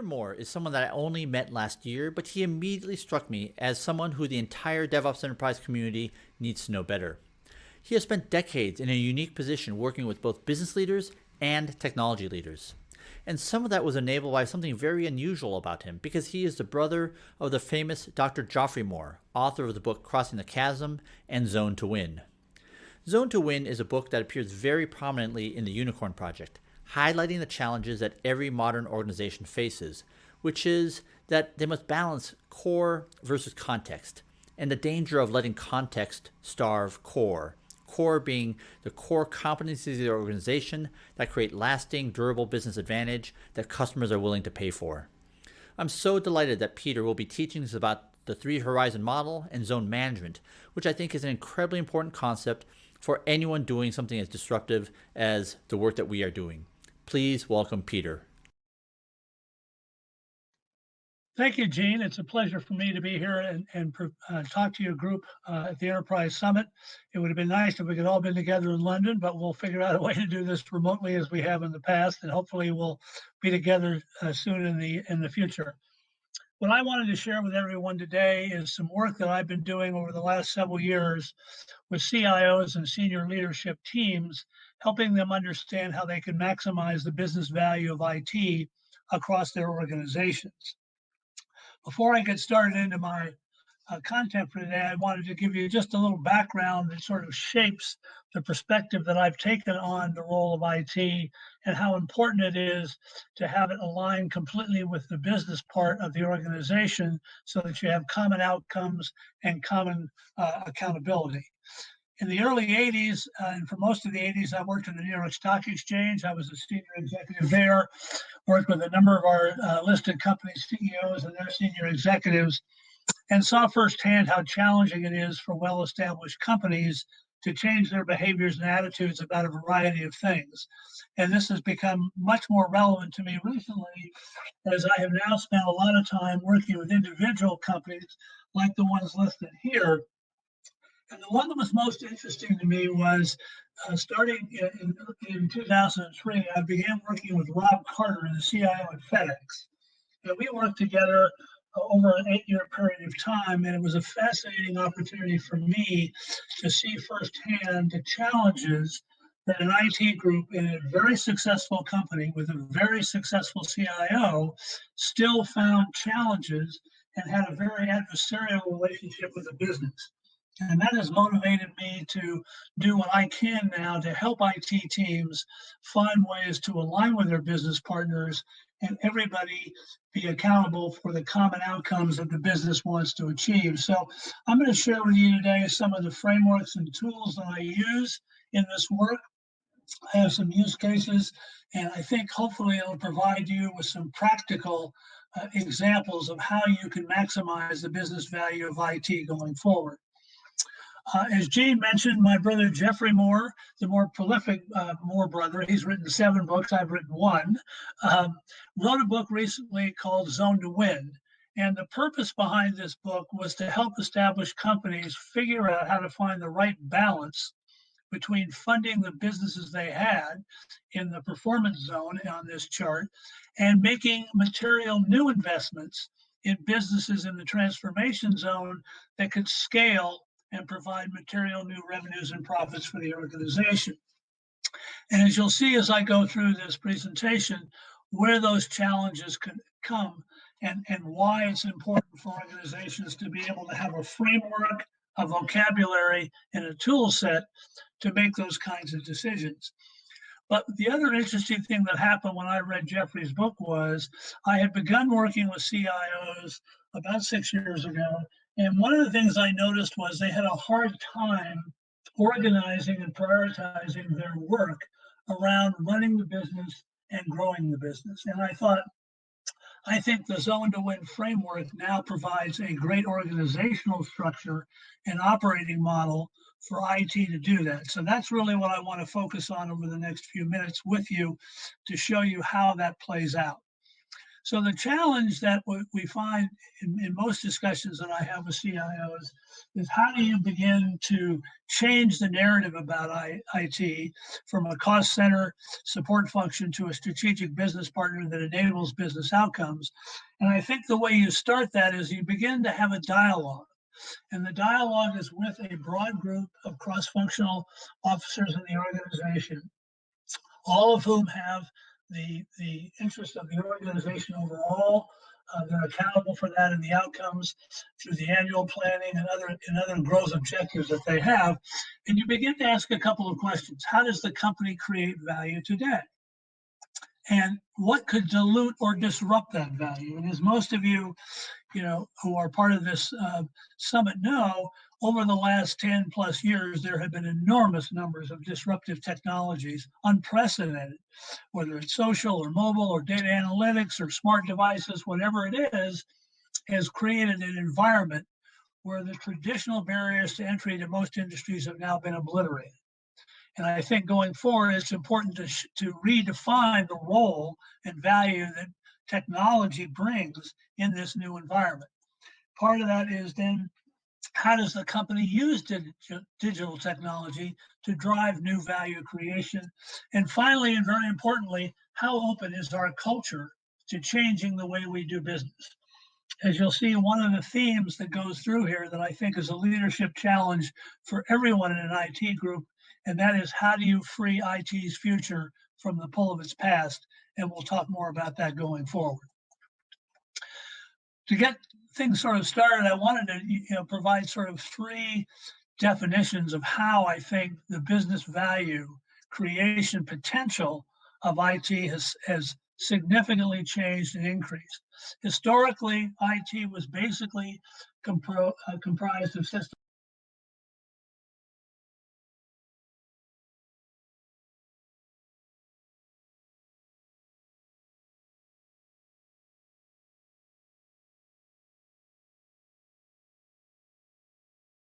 Peter Moore is someone that I only met last year, but he immediately struck me as someone who the entire DevOps enterprise community needs to know better. He has spent decades in a unique position working with both business leaders and technology leaders. And some of that was enabled by something very unusual about him, because he is the brother of the famous Dr. Geoffrey Moore, author of the book Crossing the Chasm and Zone to Win. Zone to Win is a book that appears very prominently in the Unicorn Project, highlighting the challenges that every modern organization faces, which is that they must balance core versus context, and the danger of letting context starve core. Core being the core competencies of the organization that create lasting, durable business advantage that customers are willing to pay for. I'm so delighted that Peter will be teaching us about the three horizon model and zone management, which I think is an incredibly important concept for anyone doing something as disruptive as the work that we are doing. Please welcome Peter. Thank you, Gene. It's a pleasure for me to be here and talk to your group at the Enterprise Summit. It would have been nice if we could all been together in London, but we'll figure out a way to do this remotely as we have in the past, and hopefully we'll be together soon in the future. What I wanted to share with everyone today is some work that I've been doing over the last several years with CIOs and senior leadership teams, helping them understand how they can maximize the business value of IT across their organizations. Before I get started into my content for today, I wanted to give you just a little background that sort of shapes the perspective that I've taken on the role of IT and how important it is to have it aligned completely with the business part of the organization so that you have common outcomes and common accountability. In the early 80s, and for most of the 80s, I worked in the New York Stock Exchange. I was a senior executive there, worked with a number of our listed company CEOs and their senior executives, and saw firsthand how challenging it is for well-established companies to change their behaviors and attitudes about a variety of things. And this has become much more relevant to me recently, as I have now spent a lot of time working with individual companies like the ones listed here. And the one that was most interesting to me was starting in 2003, I began working with Rob Carter, the CIO at FedEx. And we worked together over an 8-year period of time, and it was a fascinating opportunity for me to see firsthand the challenges that an IT group in a very successful company with a very successful CIO still found challenges and had a very adversarial relationship with the business. And that has motivated me to do what I can now to help IT teams find ways to align with their business partners and everybody be accountable for the common outcomes that the business wants to achieve. So I'm going to share with you today some of the frameworks and tools that I use in this work. I have some use cases, and I think hopefully it'll provide you with some practical examples of how you can maximize the business value of IT going forward. As Gene mentioned, my brother Geoffrey Moore, the more prolific Moore brother, he's written 7 books, I've written 1, wrote a book recently called Zone to Win. And the purpose behind this book was to help established companies figure out how to find the right balance between funding the businesses they had in the performance zone on this chart and making material new investments in businesses in the transformation zone that could scale and provide material new revenues and profits for the organization. And as you'll see as I go through this presentation, where those challenges can come and why it's important for organizations to be able to have a framework, a vocabulary, and a tool set to make those kinds of decisions. But the other interesting thing that happened when I read Geoffrey's book was I had begun working with CIOs about 6 years ago. And one of the things I noticed was they had a hard time organizing and prioritizing their work around running the business and growing the business. And I think the Zone to Win framework now provides a great organizational structure and operating model for IT to do that. So that's really what I want to focus on over the next few minutes with you to show you how that plays out. So the challenge that we find in most discussions that I have with CIOs is how do you begin to change the narrative about IT from a cost center support function to a strategic business partner that enables business outcomes. And I think the way you start that is you begin to have a dialogue. And the dialogue is with a broad group of cross-functional officers in the organization, all of whom have the interest of the organization overall. They're accountable for that and the outcomes through the annual planning and other growth objectives that they have. And you begin to ask a couple of questions. How does the company create value today? And what could dilute or disrupt that value? And as most of you, who are part of this summit know, over the last 10 plus years, there have been enormous numbers of disruptive technologies, unprecedented, whether it's social or mobile or data analytics or smart devices, whatever it is, has created an environment where the traditional barriers to entry to most industries have now been obliterated. And I think going forward, it's important to redefine the role and value that technology brings in this new environment. Part of that is then how does the company use digital technology to drive new value creation? And finally, and very importantly, how open is our culture to changing the way we do business? As you'll see, one of the themes that goes through here that I think is a leadership challenge for everyone in an IT group, and that is how do you free IT's future from the pull of its past? And we'll talk more about that going forward. To get things sort of started, I wanted to provide sort of three definitions of how I think the business value creation potential of IT has significantly changed and increased. Historically, IT was basically comprised of systems